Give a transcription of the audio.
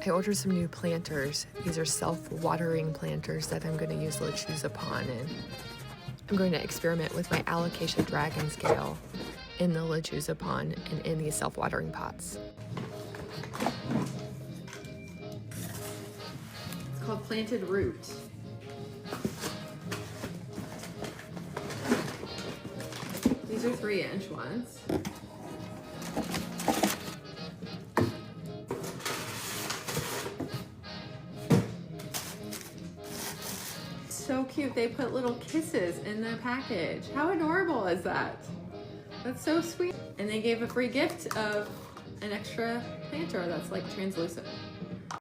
I ordered some new planters. These are self-watering planters that I'm going to use Lechuza Pon in. I'm going to experiment with my Alocasia Dragon Scale in the Lechuza Pon and in these self-watering pots. It's called Planted Root. These are 3-inch ones. So cute. They put little kisses in the package. How adorable is that? That's so sweet. And they gave a free gift of an extra planter that's like translucent.